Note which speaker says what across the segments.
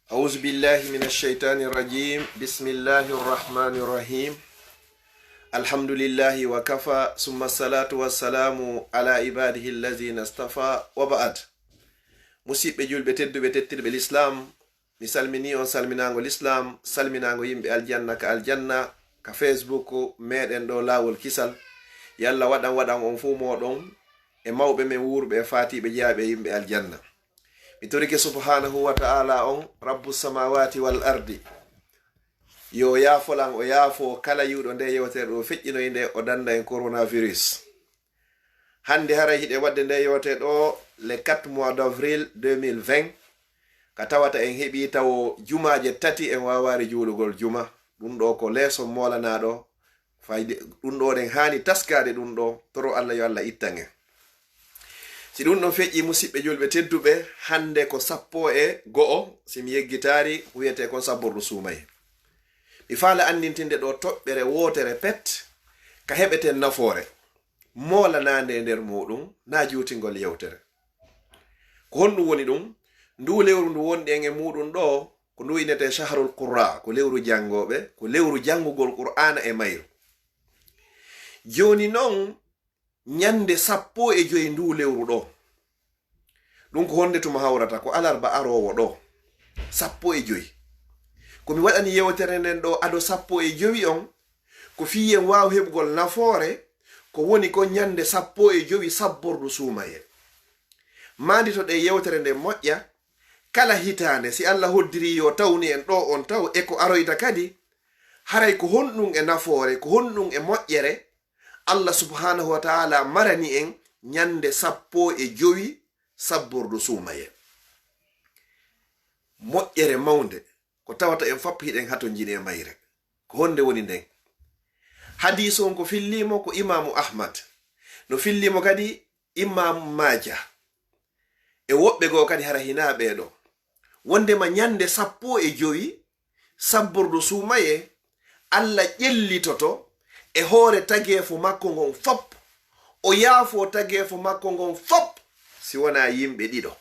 Speaker 1: أعوذ بالله من الشيطان الرجيم بسم الله الرحمن الرحيم الحمد لله وكفى ثم الصلاة والسلام على عباده الذين اصطفى وبعد musidɓe julɓe tedduɓe tettirɓe l'islam mi salmini on salminago l'islam salminago yimɓe aljanna ka facebook meɗen ɗo lawol kisal yalla waɗan on fu moɗon e mawɓe men wurɓe e fatiɓe jeyaɓe yimɓe aljanna mi torike subhanahu wa ta'ala on rabbu samawati wal ardi yo yaafolan o yaafo kala yuɗo nde yewtere ɗo feƴƴinoy nde o danda en coronavirus hande haray hiɗe wadde nde yewte ɗo le 4 mois d'avril 2020 ka tawata en heɓi tawo jumaje tati en wawari juulugol juma ɗum ɗo ko leeso molanaɗo fayde ɗum ɗo ɗen hani taskade ɗum ɗo toro Allah yo Allah ittan en si ɗum ɗon feƴƴi musidɓe julɓe tedduɓe hande ko 14 simi yeggitari wiyete kon sabordu suumaye mi faala andintinde ɗo toɓɓere wotere pet ka heɓeten nafoore molanande nder muɗum na juutingol yewtere ko honɗum woni ɗum ndu lewru ndu wonɗi en e muɗum ɗo ko ndu inete shahrul qurra ko lewru jangoɓe ko lewru jangugol qur'ana e mayru joni noon nyande 15 ndu lewru ɗo ɗum ko honde tuma hawrata ko alarba arowo ɗo 15 komi waɗani yewtere nden ɗo ado 15 on ko fiyen waw heɓugol nafoore ko woni ko nyande 15 sabbordu suumaye mandi to ɗe yewtere nde moƴƴa kala hitande si Allah hoddiri yo tawni en ɗo on taw e ko aroyta kadi haray ko honɗum e nafoore ko honɗum e moƴƴere Allah subhanahu wa ta'ala marani en nyande 15 sabbordu suumaye moƴƴere mawnde ko tawata en fappi hiɗen hato jine mayre ko honde woni nden hadis on ko fillimo ko imamu ahmad no fillimo kadi imamu maja e woɓɓe goo kadi hara hinaɓe ɗo wondema nyande 15 sabbordu suumaye Allah ƴellitoto e hoore tageefo makko ngon fop o yaafo tageefo makko ngon fop si wona yimɓe ɗiɗo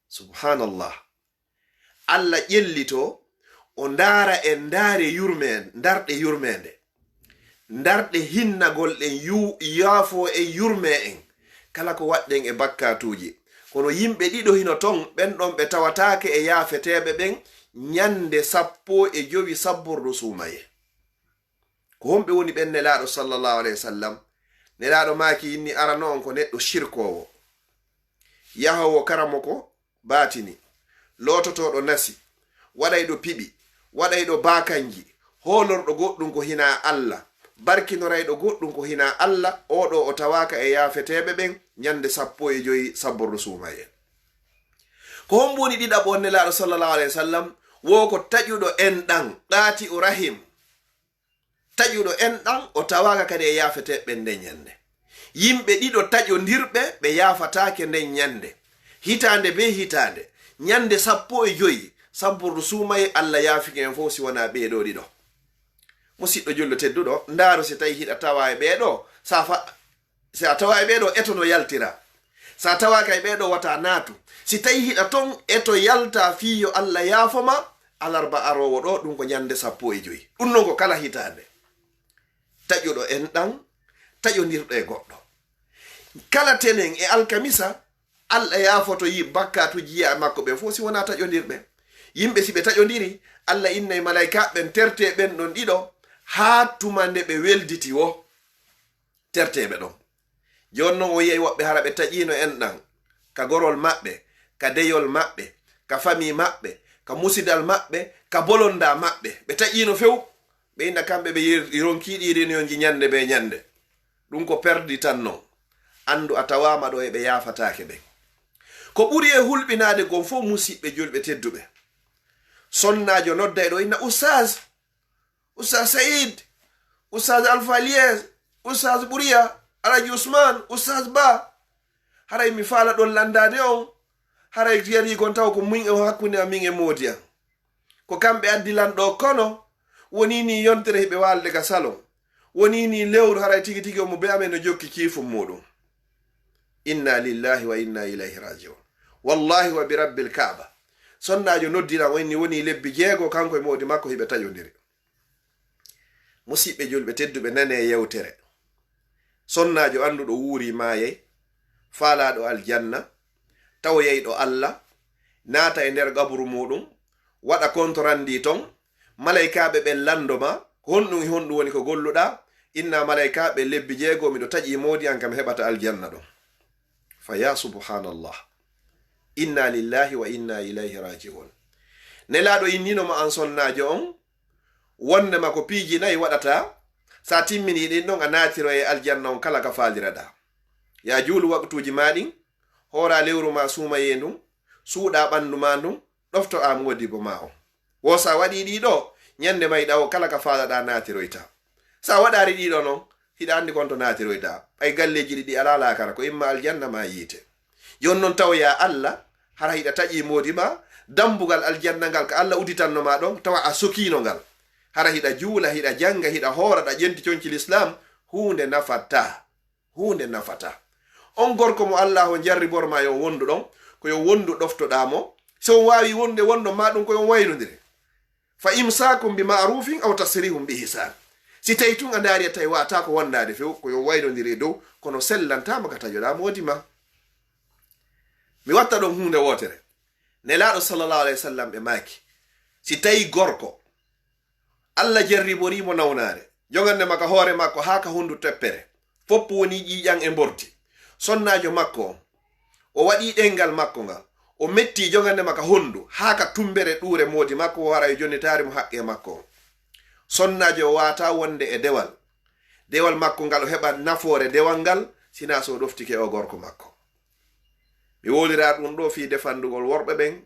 Speaker 1: subhanallah Allah ƴellito o ndaara en ndarɗe yurmende ndarɗe hinnagol ɗen yaafo e yurme en kala ko waɗɗen e bakkatuji kono yimɓe ɗiɗo hino ton ɓen ɗon ɓe tawatake e yaafeteɓe ɓen nyande 15 sabbordu suumaye ko homɓe woni ɓen nelaɗo sallallahu alayhi wa sallam nelaɗo maaki inni arano on ko neɗɗo shirkowo yahowo karamoko batini lototoɗo nasi waɗayɗo piɓi waɗayɗo bakanji holorɗo goɗɗum ko hina Allah barkinorayɗo goɗɗum ko hina Allah oɗo o tawaka e yaafeteɓe ɓen nyande 15 sabbordu suumaye ko homɓe woni ɗiɗaɓo nelaɗo sallallahu alayhi wa sallam wo ko taƴuɗo enɗan ɗaati o rahim taƴuɗo enɗan o tawaka kadi e yaafeteɓe nden nyande yimɓe ɗiɗo taƴodirɓe ɓe yaafatake nden nyande hitande be hitande nyande 15 sabbordu suumaye Allah yaafike en fof si wona ɓeeɗo ɗiɗo musidɗo julɗo tedduɗo ndaaro si tawi hiɗa tawa e ɓeeɗo si a tawa e ɓeeɗo eto no yaltira sa tawaka e ɓeeɗo wata naatu si tawi hiɗa ton eto yalta fiyo Allah yaafoma alarba arowo ɗo ɗum ko nyande 15 ɗum non ko kala hitande taƴuɗo enɗan taƴodirɗo e goɗɗo kala tenen e alkamisa Allah yaafoto yi bakkatuji yiya makko ɓe fof si wona taƴodirɓe yimɓe si ɓe taƴodiri Allah inna e malaika ɓen terte ɓen ɗon ɗiɗo haa tuma nde ɓe welditi wo terteɓe ɗon joni noon o yiyay woɓɓe hara ɓe taƴino enɗan ka gorol maɓɓe ka deyol maɓɓe ka fami maɓɓe ka musidal maɓɓe ka bolonda maɓɓe ɓe taƴino few ɓe inna kamɓe ɓe ronkiɗi renionji nyande be nyande ɗum ko perdi tan non andu a tawama ɗo e ɓe yaafatake ɓe ko ɓuri e hulɓinade gon fof musidɓe julɓe tedduɓe sonnajo nodda e ɗo inna ustaz saïd ustaz alpha lies ustaz ɓuriya alaji usman ustaz ba haray mi faala ɗon landade on haray yari gon taw ko min e hakkunde amin e moodi an ko kamɓe addilan ɗo kono woni ni yontere heɓe walde ga salon woni ni lewru haray tigi tigi omo be amen no jokki kiifum muɗum inna lillahi wa inna ilayhi rajiun wallahi wa bi rabbil kaaba sonnajo noddira woni lebbi 6 kanko e modi makko hiɓe taƴodiri. Musidɓe julɓe tedduɓe, nane yewtere. Sonnajo anduɗo wuuri maayey, faalaɗo aljanna, taw yeyɗo Allah, naata e nder gaburu muɗum, waɗa kontorandi ton, malaikaɓe ɓen landoma honɗum e honɗum woni ko golluɗa. Inna malaikaɓe lebbi 6 miɗo taƴi modi an kam heɓata aljanna ɗon. Fa ya subhanallah, inna lillahi wa inna ilayhi raji'un. Nelaɗo inninoma an sonnajo on, wondema ko piiji 4 waɗata. Sa timmini ɗin ɗon a natiro e aljanna on kala ka faaliraɗa. Ya juulu waktuji maɗin, hora lewru ma suumaye ndun, suuɗa ɓandu ma ndun, ɗofto a modibo ma on. Wo sa waɗi ɗiɗo, ñande mayɗa o kala ka faalaɗa natiroyta. Sa waɗari ɗiɗo non, hiɗa andi konto natiroyta. Ay galleji ɗiɗi ala lakara ko imma aljanna ma yiite. Jon non taw ya Allah hara hiɗa taƴi modi ma, dambugal aljanna ngal ka Allah uditanno ma ɗon, tawa a sokino ngal. Hara hiɗa juula, hiɗa janga, hiɗa hoora, ɗa ƴenti conci l'islam, hunde nafata. Hunde nafata. On gorko mo Allah o jarribor ma yo wondu ɗon, ko yo wondu ɗoftoɗamo. So wawi wonde wondo ma ɗum ko yo waynodiri. Fa imsakum bi ma'rufin aw tasrihum bi ihsan. Si tawi tun a ndaari a tawi wata ko wondade few, ko yo waynodiri dow, kono sellantama ka tajoɗa modi ma. Mi watta ɗon hunde wotere. Nelaɗo sallallahu alaihi wasallam ɓe maaki. Si tawi gorko Allah jarriborimo nawnare, jogande maka hoore makko haa ka hundu teppere, foppu woni ƴiƴan e mborti. Sonnajo makko o waɗi ɗengal makko ngal, o metti jogande maka hondu haa ka tumbere ɗuure modi makko, o wara e jonnitari mo haqqe makko. Sonnajo o wata wonde e dewal makko ngal, o heɓa nafoore dewal ngal, sina so ɗoftike o gorko makko. Mi wolira ɗum ɗo fi defandugol worɓe ɓen,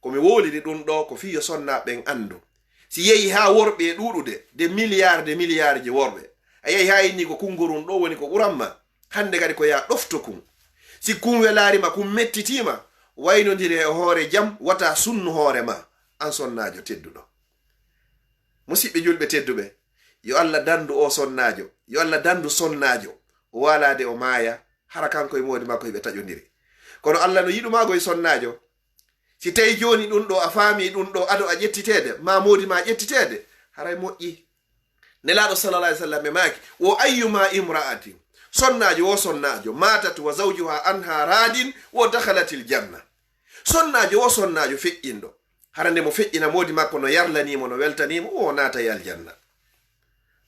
Speaker 1: ko mi woliri ɗum ɗo ko fiyo sonna ɓen andu. Si yehi ha worɓe ɗuɗude de milliard ji worɓe, a yehi ha inni ko kungorum ɗo woni ko ɓuranma, hande kadi ko ya ɗofto kun. Si kun welarima, kun mettitima, waynodiri e hoore jam, wata sunnu hoore ma, an sonnajo tedduɗo. Musidɓe julɓe tedduɓe, yo Allah dandu o sonnajo, yo Allah dandu sonnajo, o walade o maaya, hara kanko e modi makko hiɓe taƴodiri. Kono Allah no yiɗumago e sonnajo, si tawi joni ɗum ɗo a faami ɗum ɗo ado a ƴettitede, ma modi ma ƴettitede, haray moƴƴi. Nelaɗo sallallahu alaihi wasallam e maaki, wo ayyuma imra'atin, sonnajo wo sonnajo, matat wa zawjuha anha radin, wo dakhalatil janna. Sonnajo wo sonnajo feƴƴinɗo, hara nde mo feƴƴina modi makko no yarlanimo, no weltanimo, o naata e aljanna.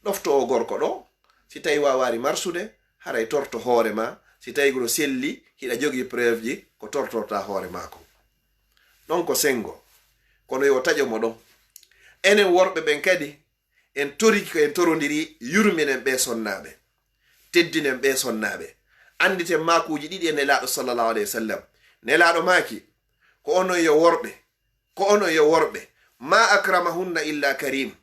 Speaker 1: Ɗofto o gorko ɗo, si tawi wawari marsude, haray torto hoore ma, si tawi gono selli, hiɗa jogi preuve ji ko tortorta hoore mako. Non ko sengo, kono yo taƴo mo ɗon. Enen worɓe ɓen kadi, en toriki ko en torodiri, yurminen ɓe sonnaɓe, teddinen ɓe sonnaɓe, anditen makuji ɗiɗi e nelaɗo sallallahu alaihi wasallam. Nelaɗo maaki, ko onon yo worɓe, ma akramahunna illa karim,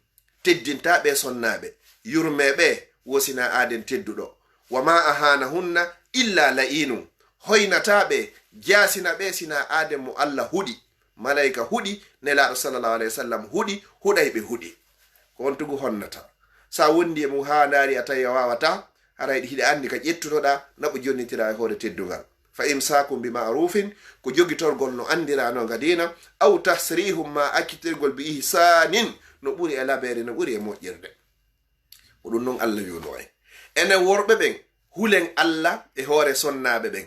Speaker 1: teddintaɓe sonnaɓe, yurmeɓe wosina aden tedduɗo, wa ma ahanahunna illa la'inum, hoynataɓe, jasinaɓe sina aden mo Allah huɗi. Malaika huɗi, nelaɗo sallallahu alaihi wasallam huɗi, huɗayɓe huɗi. Ko on tugu honnata. Sa wondi e mum ha ndaari a tawi a wawata, harayɗi hiɗa andi ka ƴettutoɗa, naɓo jonnitira e hoore teddugal. Fa imsakum bi ma'rufin, ko jogitorgol no andirano gadina, aw tasrihum ma accitirgol bi ihsanin, no ɓuri e labere, no ɓuri e moƴƴirde. Ko ɗum non Allah yuno en. Enen worɓe ɓen, hulen Allah e hoore sonnaɓe ɓen.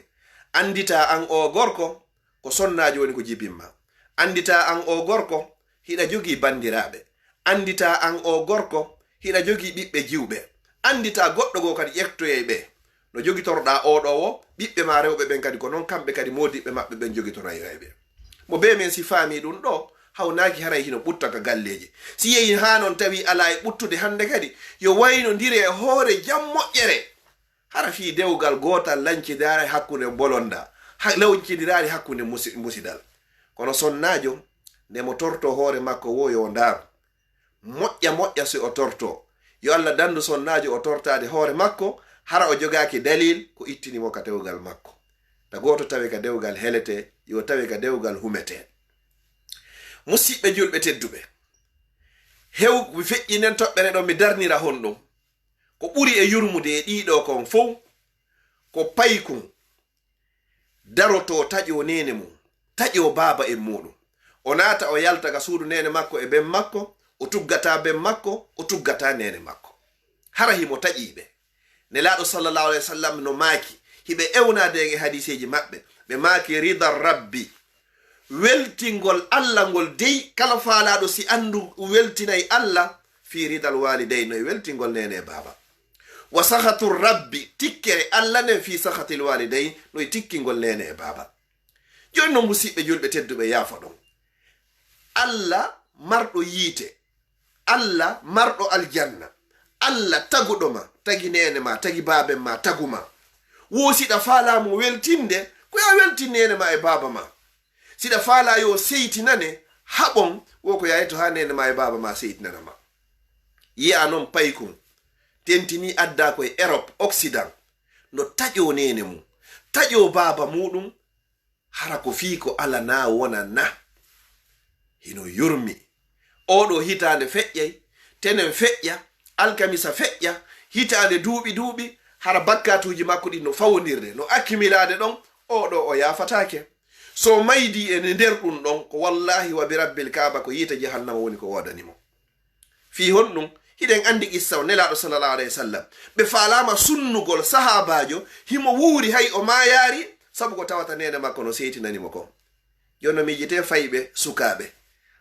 Speaker 1: Andita an o gorko, ko sonnajo woni ko jibinma. Andita an o gorko, hiɗa jogi bandiraɓe. Andita an o gorko, hiɗa jogi ɓiɓɓe jiwɓe. Andita goɗɗo go kadi ƴektoye ɓe. No jogitorɗa oɗo o, ɓiɓɓe ma rewɓe ɓen kadi ko non kamɓe kadi modiɓɓe maɓɓe ɓen jogitorayreɓe. Mo be men si faami ɗum ɗo, hawnaki haray hino ɓutta ka galleji. Si yehi ha non tawi ala e ɓuttude hande kadi, yo waynodire e hoore jam moƴƴere. Hara fi dewgal gotal lancidare hakkunde bolonda, lancidiraari hakkunde musidal. Kono sonnajo, nde mo torto hoore makko wo yo ndar, moƴƴa si o torto, yo Allah dandu sonnajo o tortade hoore makko, hara o jogaki dalil ko ittinimo ka dewgal makko. Ta goto tawi ka dewgal helete, yo tawi ka dewgal humete. Musidɓe julɓe tedduɓe, hew feƴƴinen toɓɓere ɗo mi darnira honɗum, ko ɓuri e yurmude e ɗiɗo kon fof, ko paykun daroto taƴo nene mum, taƴo baaba en muɗum, o naata o yalta ga suudu nene makko e ben makko, o tuggata ben makko, o tuggata nene makko. Hara himo taƴiɓe. Nelaɗo sallallahu alaihi wasallam no maaki hiɓe ewnadege hadiseji maɓɓe, ɓe maaki rida rabbi, weltingol Allah ngol dey kala faalaɗo si andu weltinayi Allah fi ridal walidayn, no weltingol nene baba. Wa sahatu rabbi, tikkere Allah nen fi sahatil walidayn, no tikkingol nene e baba. Joni no musidɓe julɓe tedduɓe yaafa ɗon, Allah marɗo yiite, Allah marɗo aljanna, Allah taguɗo ma, tagi nene ma, tagi baben ma, taguma. Wosiɗa faalamu weltinde, ko ya weltin nene ma e baba ma. Siɗa faala yo seytinane, haɓon wo ko yayeto ha nene ma e baba ma seytinanama. Yi'a non paykun tentini adda koye Europe Occident, no taƴo nene mum, taƴo baba muɗum, hara ko fii ko ala na wona na. Hino yurmi. Oɗo hitande feƴƴay, tenen feƴƴa, alkamisa feƴƴa, hitande duuɓi, hara bakkatuji makko ɗi no fawondirde, no akkimilade ɗon, oɗo o yafatake. So maydi ene nder ɗum ɗon, ko wallahi wa bi rabbil kaaba ko yita jahannama woni ko wodanimo. Fi honɗum, hiɗen andi qissa o nelaɗo sallallahu alaihi wasallam, ɓe falama sunnugol sahabajo himo wuuri hay o mayari, sabu ko tawata nene makko no seytinanimo kon. Jonno mi jite fayɓe sukaɓe,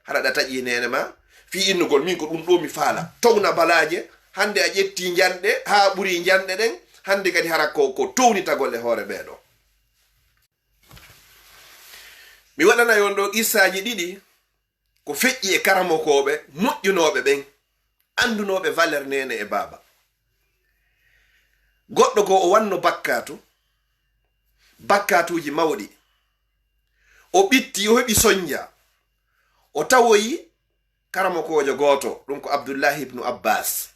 Speaker 1: hara ɗa taƴi nene ma, fi innugol min ko ɗum ɗo mi faala, towna balaje, hande a ƴetti janɗe ha ɓuri janɗe ɗen, hande kadi hara ko townitagol e hoore ɓeɗo. Mi waɗana yon ɗo qissaji ɗiɗi ko feƴƴi e karamokoɓe moƴƴunoɓe ɓen, andunoɓe valeur nene e baba. Goɗɗo ko o wanno bakkatuji mawɗi, o ɓitti o heɓi soñja, o tawoyi karamokojo goto, ɗum ko Abdullahi ibnu Abbas.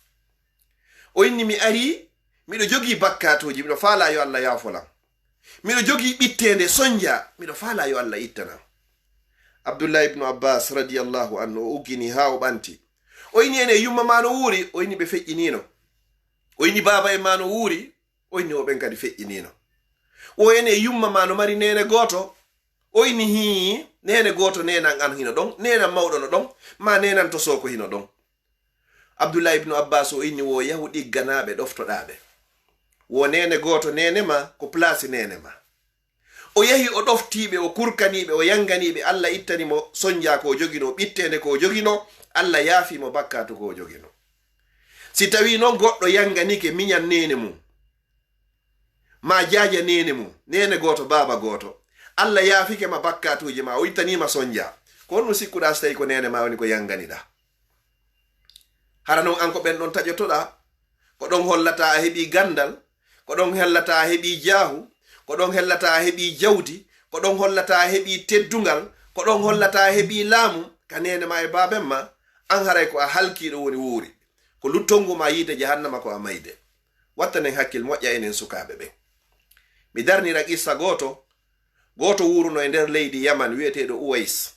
Speaker 1: O inni mi ari, miɗo jogi bakkatuji, miɗo faala yo Allah yafolam. Miɗo jogi ɓittende soñja, miɗo faala yo Allah ittana. Abdullahi ibnu Abbas radiyallahu anhu o uggini ha o ɓanti. O inni ene yumma ma no wuuri, o inni ɓe feƴƴinino. O inni baba en ma no wuuri, o inni o ɓen kadi feƴƴinino. O ene yumma ma no mari nene goto, o inni hi nene goto nenan an hino ɗon, nenan mawɗo no ɗon, ma nenan to soko hino ɗon. Abdullahi ibnu Abbas o inni wo yahu ɗigganaɓe ɗoftoɗaɓe. Wo nene goto nene ma ko place nene ma. O yahi o ɗoftiɓe, o kurkaniɓe, o yanganiɓe, Allah ittanimo soñja ko jogino, ɓittende ko jogino, Allah yaafimo bakkatu ko jogino. Si tawi noon goɗɗo yanganike miñan nene mum, ma jaaja nene mum, nene goto baba goto, Allah yaafike ma bakkatuji ma, o ittanima soñja, ko honno sikkuɗa so tawi ko nene ma woni ko yanganiɗa. Hara noon an ko ɓen ɗon taƴotoɗa, ko ɗon hollata a heɓi gandal, ko ɗon hellata a heɓi jaahu, ko ɗon hellata a heɓi jawdi, ko ɗon hollata a heɓi teddungal, ko ɗon hollata a heɓi laamu, ka nene ma e baben ma, an haray ko a halkiɗo woni wuuri, ko luttongu ma yiide jahannama ko a mayde. Wattanen hakkil moƴƴa enen sukaɓe ɓen. Mi darnira qissa goto wuruno e nder leydi Yaman wiyeteɗo Uwais.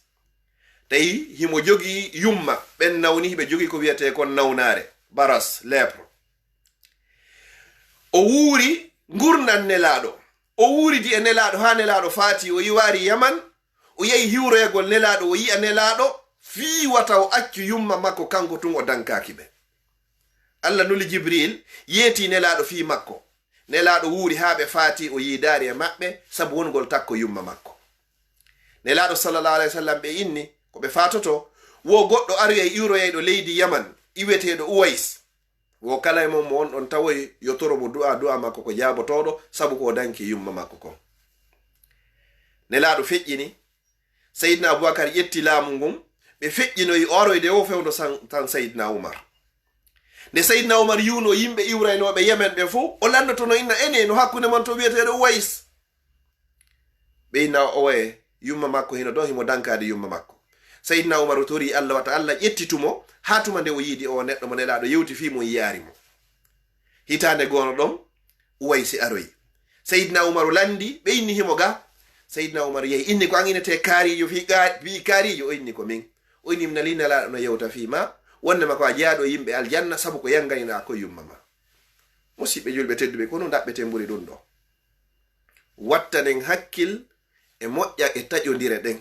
Speaker 1: Tawi himo jogi yumma, ɓen nawni hiɓe jogi ko wiyete kon nawnare, baras, lèpre. O wuuri gurnan nelaɗo, o wuuridi e nelaɗo ha nelaɗo faati, o yiwari Yaman, o yehi hiwroyegol nelaɗo, o yi'a nelaɗo fiiwata o accu yumma makko kanko tun o dankaki ɓe. Allah nuli Jibril yeeti nelaɗo fi makko, nelaɗo wuuri ha ɓe faati, o yidari e maɓɓe sabu wongol takko yumma makko. Nelaɗo sallallahu alaihi wasallam ɓe inni ko ɓe fatoto, wo goɗɗo aroyay iwroyayɗo leydi Yaman iweteɗo Uwais, wo kala e mon mo on ɗon tawoy yo toromo du'a makko ko jaabotoɗo sabu ko danki yumma makko kon. Nelaɗo feƴƴini, Seydina Abubakar ƴetti laamu ngun, ɓe feƴƴinoyi oroyde o fewdo tan Seydina Umar. Nde Seydina Umar yuno yimɓe iwraynoɓe Yemen ɓe fo, o landotono inna ene no hakkunde man to wiyeteɗo Uwais. Ɓe inna o waye yumma makko hino ɗon himo dankade yumma makko. Seydina Umar o tori Allah wata Allah ƴettitumo ha tuma nde o yiidi o neɗɗo mo nelaɗo yewti fi mo yiyaarimo. Hitande gono ɗon Uwais aroyi. Seydina Umar o landi, ɓe inni himo ga. Seydina Umar yehi inni ko an inete kaarijo fi kaarijo, o inni ko min. O inni mi nali nelaɗo no yewta fi ma, wonnema ko a jaaɗo yimɓe aljanna sabu ko yanganina ko yumma ma. Musidɓe julɓe tedduɓe, kono daɓɓete mburi ɗum ɗo. Wattanen hakkil e moƴƴa e taƴodire ɗen.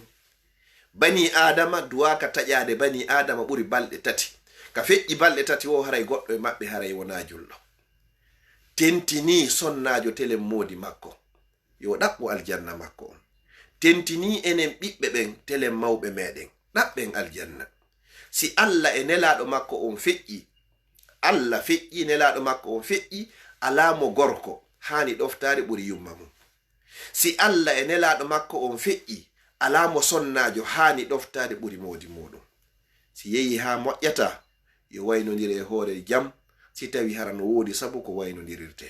Speaker 1: bani adama duwaka taƴade bani adama ɓuri balɗe tati ka feƴƴi balɗe tati o haray goɗɗo e maɓɓe haray wona julɗo tentini sonnajo telen modi makko yo ɗaɓɓo aljanna makko on tentini enen ɓiɓɓe ɓen telen mawɓe meɗen ɗaɓɓen aljanna si Allah e nelaɗo makko on feƴƴi Allah feƴƴi nelaɗo makko on feƴƴi alamo gorko hani ɗoftade ɓuri yumma mum si Allah e nelaɗo makko on feƴƴi alamo sonnajo hani ɗoftade ɓuri modi muɗum si yehi ha moƴƴata yo waynodiri e hoore jam si tawi hara no woodi sabu ko waynodirirte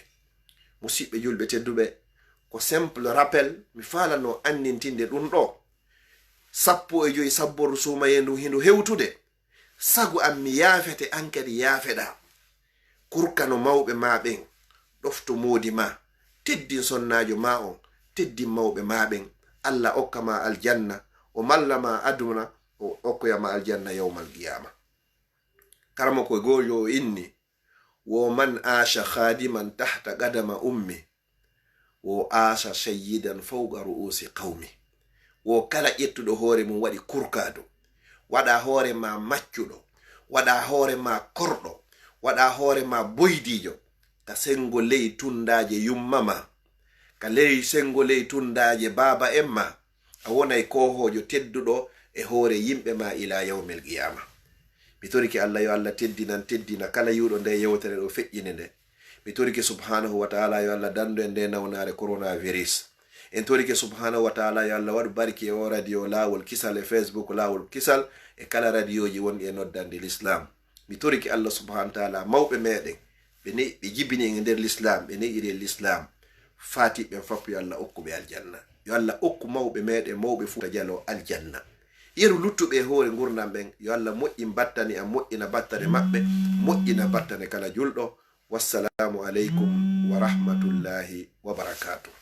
Speaker 1: musidɓe julɓe tedduɓe ko simple rappel mi falano annintinde ɗum ɗo 15 sabboru sumayendu hindu hewtude sagu am mi yaafete an kadi yaafeɗa kurkano mawɓe ma ɓen ɗofto moodi ma teddin sonnajo ma on teddin mawɓe ma ɓen Allah okkama aljanna o mallama aduna o okkoyama aljanna yawmal qiyama karamo ko gojo inni wo man asha khadiman tahta qadama ummi wo asha sayyidan fawqa ru'usi qawmi wo kala ƴettuɗo hoore mum waɗi kurkado waɗa hoore ma maccuɗo waɗa hoore ma korɗo waɗa hoore ma boydijo ka sengo ley tundaje yummama ka ley sengo ley tundaje baba en ma a wonay kohojo tedduɗo e hoore yimɓe ma ila yawmil qiyama mi toriki Allah yo Allah teddina kala yuɗo nde yewtere ɗo feƴƴine nde mi toriki subhanahu wa ta'ala yo Allah dando e nde nawnare coronavirus en toriki subhanahu wa ta'ala yo Allah waɗu barki e o radio lawol kisal e Facebook lawol kisal e kala radioji wonɗi e noddande l'islam mi toriki Allah subhanahu wa ta'ala mawɓe meɗen ɓe jibini e nder l'islam ɓe ne'iri e l'islam fatiɓe fappu yo Allah okkuɓe aljanna yo Allah okku mawɓe meɗen mawɓe fu jalo aljanna yeru luttuɓe e hoore gurdam ɓen yo Allah moƴƴin battani am moƴƴina battane maɓɓe moƴƴina battane kala julɗo wassalamu aleykum wa rahmatullahi wa barakatuh